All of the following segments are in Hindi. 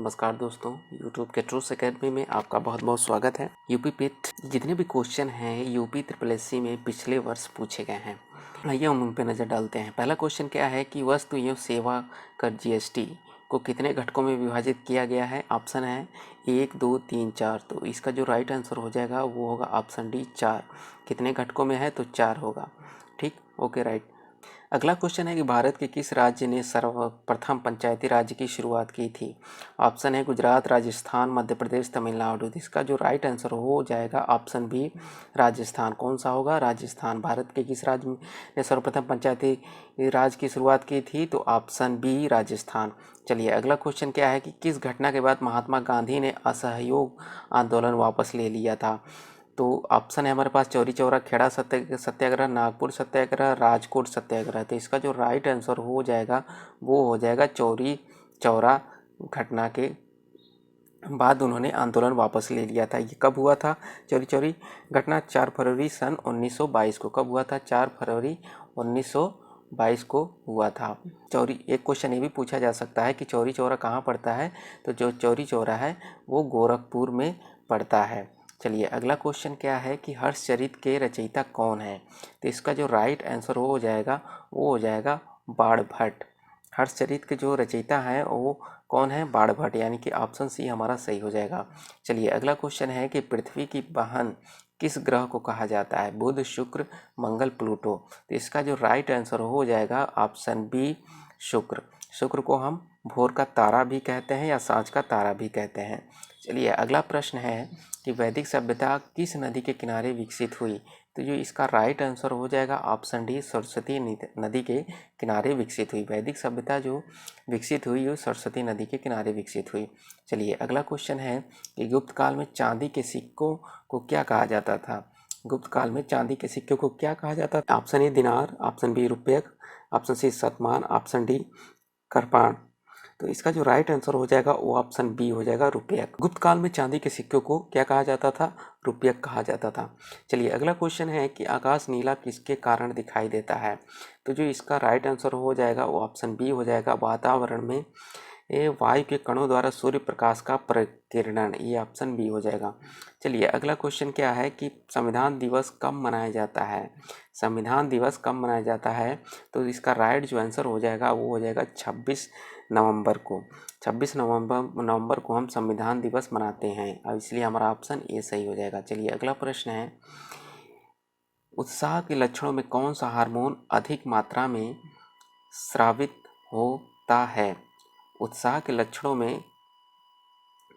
नमस्कार दोस्तों, YouTube के ट्रूथ एकेडमी में आपका बहुत बहुत स्वागत है। यूपी पेट जितने भी क्वेश्चन हैं यूपी ट्रिपल एससी में पिछले वर्ष पूछे गए हैं, आइए हम उन पर नज़र डालते हैं। पहला क्वेश्चन क्या है कि वस्तु एवं सेवा कर जीएसटी को कितने घटकों में विभाजित किया गया है। ऑप्शन है 1, 2, 3, 4। तो इसका जो राइट आंसर हो जाएगा वो होगा ऑप्शन डी 4। कितने घटकों में है तो 4 होगा। ठीक, ओके, राइट। अगला क्वेश्चन है कि भारत के किस राज्य ने सर्वप्रथम पंचायती राज्य की शुरुआत की थी। ऑप्शन है गुजरात, राजस्थान, मध्य प्रदेश, तमिलनाडु। इसका जो राइट आंसर हो जाएगा ऑप्शन बी राजस्थान। कौन सा होगा? राजस्थान। भारत के किस राज्य ने सर्वप्रथम पंचायती राज की शुरुआत की थी? तो ऑप्शन बी राजस्थान। चलिए अगला क्वेश्चन क्या है कि किस घटना के बाद महात्मा गांधी ने असहयोग आंदोलन वापस ले लिया था। तो ऑप्शन है हमारे पास चौरी चौरा, खेड़ा सत्याग्रह, नागपुर सत्याग्रह, राजकोट सत्याग्रह। तो इसका जो राइट आंसर हो जाएगा वो हो जाएगा चौरी चौरा घटना के बाद उन्होंने आंदोलन वापस ले लिया था। ये कब हुआ था? चौरी चौरी घटना 4 फरवरी सन 1922 को। कब हुआ था? 4 फरवरी 1922 को हुआ था। चौरी एक क्वेश्चन ये भी पूछा जा सकता है कि चौरी चौरा कहाँ पड़ता है। तो जो चौरी चौरा है वो गोरखपुर में पड़ता है। चलिए अगला क्वेश्चन क्या है कि हर्षचरित के रचयिता कौन है। तो इसका जो राइट आंसर हो जाएगा वो हो जाएगा बाणभट्ट। हर्षचरित के जो रचयिता है वो कौन है? बाणभट्ट, यानी कि ऑप्शन सी हमारा सही हो जाएगा। चलिए अगला क्वेश्चन है कि पृथ्वी की बहन किस ग्रह को कहा जाता है। बुध, शुक्र, मंगल, प्लूटो। तो इसका जो राइट आंसर हो जाएगा ऑप्शन बी शुक्र। शुक्र को हम भोर का तारा भी कहते हैं या सांझ का तारा भी कहते हैं। चलिए अगला प्रश्न है कि वैदिक सभ्यता किस नदी के किनारे विकसित हुई। तो जो इसका राइट आंसर हो जाएगा ऑप्शन डी सरस्वती नदी के किनारे विकसित हुई। वैदिक सभ्यता जो विकसित हुई वो सरस्वती नदी के किनारे विकसित हुई। चलिए अगला क्वेश्चन है कि गुप्त काल में चांदी के सिक्कों को क्या कहा जाता था। गुप्त काल में चांदी के सिक्कों को क्या कहा जाता था? ऑप्शन ए दिनार, ऑप्शन बी रुपयक, ऑप्शन सी शतमान, ऑप्शन डी कृपाण। तो इसका जो राइट आंसर हो जाएगा वो ऑप्शन बी हो जाएगा रुपयक। गुप्त काल में चांदी के सिक्कों को क्या कहा जाता था? रुपयक कहा जाता था। चलिए अगला क्वेश्चन है कि आकाश नीला किसके कारण दिखाई देता है। तो जो इसका राइट आंसर हो जाएगा वो ऑप्शन बी हो जाएगा वातावरण में वायु के कणों द्वारा सूर्य प्रकाश का प्रकीर्णन। ये ऑप्शन बी हो जाएगा। चलिए अगला क्वेश्चन क्या है कि संविधान दिवस कब मनाया जाता है। संविधान दिवस कब मनाया जाता है? तो इसका राइट जो आंसर हो जाएगा वो हो जाएगा 26 नवंबर को। 26 नवंबर को हम संविधान दिवस मनाते हैं और इसलिए हमारा ऑप्शन ए सही हो जाएगा। चलिए अगला प्रश्न है उत्साह के लक्षणों में कौन सा हार्मोन अधिक मात्रा में स्रावित होता है। उत्साह के लक्षणों में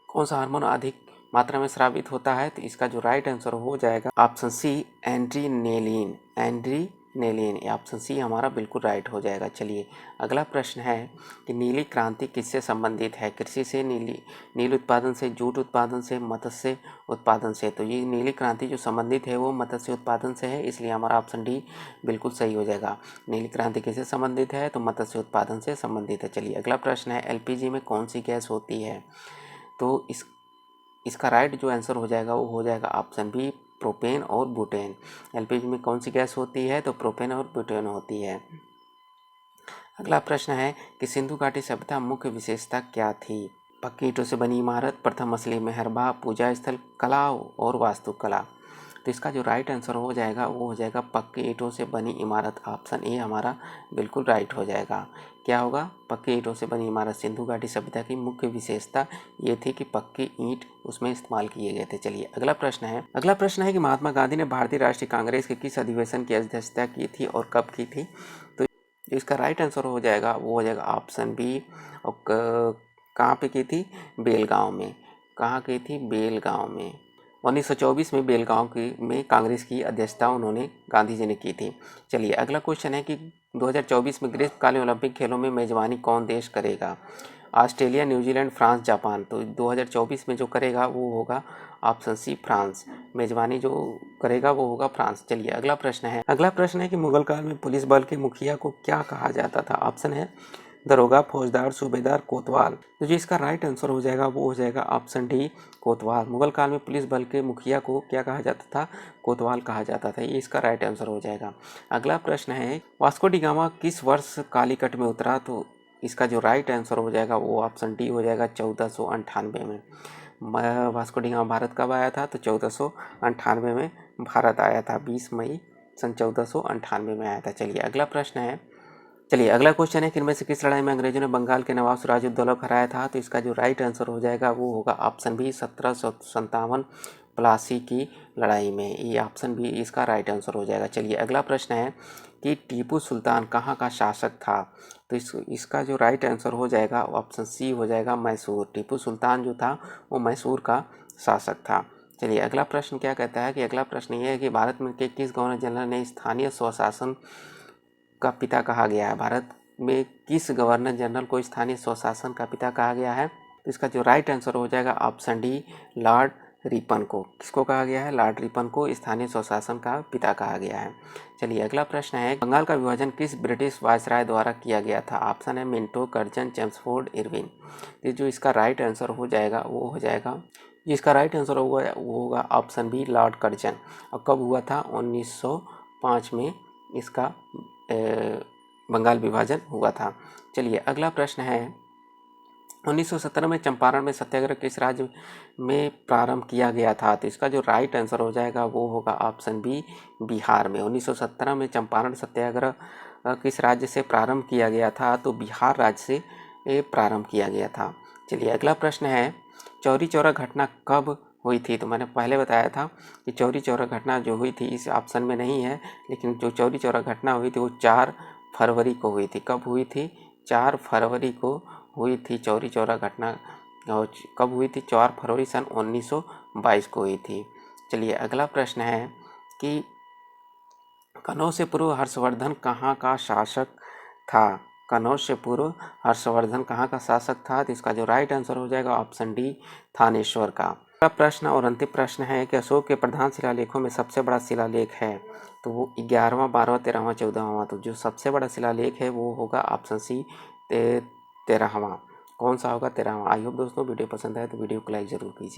कौन सा हार्मोन अधिक मात्रा में स्रावित होता है। तो इसका जो राइट आंसर हो जाएगा option C adrenaline. Adrenaline option C हमारा बिल्कुल राइट हो जाएगा। चलिए अगला प्रश्न है कि नीली क्रांति किससे संबंधित है। कृषि से, नील उत्पादन से, जूट उत्पादन से, मत्स्य उत्पादन से। तो ये नीली क्रांति जो संबंधित है वो मत्स्य उत्पादन से है, इसलिए हमारा ऑप्शन डी बिल्कुल सही हो जाएगा। नीली क्रांति किससे संबंधित है? तो मत्स्य उत्पादन से संबंधित है। चलिए अगला प्रश्न है एलपीजी में कौन सी गैस होती है। तो इसका राइट जो आंसर हो जाएगा वो हो जाएगा ऑप्शन बी प्रोपेन और बुटेन। एलपीजी में कौन सी गैस होती है? तो प्रोपेन और बुटेन होती है। अगला प्रश्न है कि सिंधु घाटी सभ्यता मुख्य विशेषता क्या थी। पक्की ईंटों से बनी इमारत, प्रथम असली मेहरबा, पूजा स्थल, कला और वास्तुकला। तो इसका जो राइट आंसर हो जाएगा वो हो जाएगा पक्की ईंटों से बनी इमारत। ऑप्शन ए हमारा बिल्कुल राइट हो जाएगा। क्या होगा? पक्की ईंटों से बनी इमारत। सिंधु घाटी सभ्यता की मुख्य विशेषता ये थी कि पक्की ईंट उसमें इस्तेमाल किए गए थे। चलिए अगला प्रश्न है कि महात्मा गांधी ने भारतीय राष्ट्रीय कांग्रेस के किस अधिवेशन की अध्यक्षता की थी और कब की थी। तो इसका राइट आंसर हो जाएगा वो हो जाएगा ऑप्शन बी। और कहाँ पे की थी? बेलगांव में। कहाँ की थी? बेलगांव में। 1924 में बेलगांव में कांग्रेस की अध्यक्षता उन्होंने गांधी जी ने की थी। चलिए अगला क्वेश्चन है कि 2024 में ग्रीष्मकालीन ओलंपिक खेलों में मेजबानी कौन देश करेगा। Australia, New Zealand, France, Japan. तो 2024 में जो करेगा वो होगा ऑप्शन सी फ्रांस। मेजबानी जो करेगा वो होगा फ्रांस। चलिए अगला प्रश्न है कि मुगल काल में पुलिस बल के मुखिया को क्या कहा जाता था। ऑप्शन है दरोगा, फौजदार, सूबेदार, कोतवाल। तो जो इसका राइट आंसर हो जाएगा वो हो जाएगा ऑप्शन डी कोतवाल। मुगल काल में पुलिस बल के मुखिया को क्या कहा जाता था? कोतवाल कहा जाता था। ये इसका राइट आंसर हो जाएगा। अगला प्रश्न है वास्को डी गामा किस वर्ष कालीकट में उतरा। तो इसका जो राइट आंसर हो जाएगा वो ऑप्शन डी हो जाएगा 1498 में। वास्को डी गामा भारत कब आया था? तो 1498 में भारत आया था, 20 मई सन 1498 में आया था। चलिए अगला प्रश्न है, चलिए अगला क्वेश्चन है कि इनमें से किस लड़ाई में अंग्रेजों ने बंगाल के नवाब सिराजुद्दौला को हराया था? तो इसका जो राइट आंसर हो जाएगा वो होगा ऑप्शन बी 1757 प्लासी की लड़ाई में। ये ऑप्शन बी इसका राइट आंसर हो जाएगा। चलिए अगला प्रश्न है कि टीपू सुल्तान कहाँ का शासक था? तो इसका जो राइट आंसर हो जाएगा ऑप्शन सी हो जाएगा मैसूर। टीपू सुल्तान जो था वो मैसूर का शासक था। चलिए अगला प्रश्न क्या कहता है कि अगला प्रश्न ये है कि भारत में के किस गवर्नर जनरल ने स्थानीय स्वशासन का पिता कहा गया है? भारत में किस गवर्नर जनरल को स्थानीय स्वशासन का पिता कहा गया है? तो इसका जो राइट आंसर हो जाएगा ऑप्शन डी लॉर्ड रिपन को। किसको कहा गया है? लॉर्ड रिपन को स्थानीय स्वशासन का पिता कहा गया है। चलिए अगला प्रश्न है, बंगाल का विभाजन किस ब्रिटिश वायसराय द्वारा किया गया था? ऑप्शन है मिंटो, कर्जन, चेम्सफोर्ड, इरविन। ये जो इसका राइट आंसर हो जाएगा वो हो जाएगा, जिसका राइट आंसर होगा वो होगा ऑप्शन बी लॉर्ड कर्जन। और कब हुआ था? 1905 में इसका बंगाल विभाजन हुआ था। चलिए अगला प्रश्न है, 1917 में चंपारण में सत्याग्रह किस राज्य में प्रारंभ किया गया था? तो इसका जो राइट आंसर हो जाएगा वो होगा ऑप्शन बी बिहार में। 1917 में चंपारण सत्याग्रह किस राज्य से प्रारंभ किया गया था? तो बिहार राज्य से प्रारंभ किया गया था। चलिए अगला प्रश्न है, चौरी चौरा घटना कब हुई थी? तो मैंने पहले बताया था कि चौरी चौरा घटना जो हुई थी इस ऑप्शन में नहीं है, लेकिन जो चौरी चौरा घटना हुई थी वो 4 फरवरी को हुई थी। कब हुई थी? 4 फरवरी को हुई थी चौरी चौरा घटना। कब हुई थी? 4 फरवरी सन 1922 को हुई थी। चलिए अगला प्रश्न है कि कनौज से पूर्व हर्षवर्धन कहाँ का शासक था? कनौज से पूर्व हर्षवर्धन कहाँ का शासक था? तो इसका जो राइट आंसर हो जाएगा ऑप्शन डी थानेश्वर का। अगला प्रश्न और अंतिम प्रश्न है कि अशोक के प्रधान शिलालेखों में सबसे बड़ा शिलालेख है? तो वो 11वां, 12वां, 13वां, 14वां। तो जो सबसे बड़ा शिलालेख है वो होगा ऑप्शन सी 13वां। कौन सा होगा? 13वां। आई होप दोस्तों वीडियो पसंद आए तो वीडियो को लाइक ज़रूर कीजिए।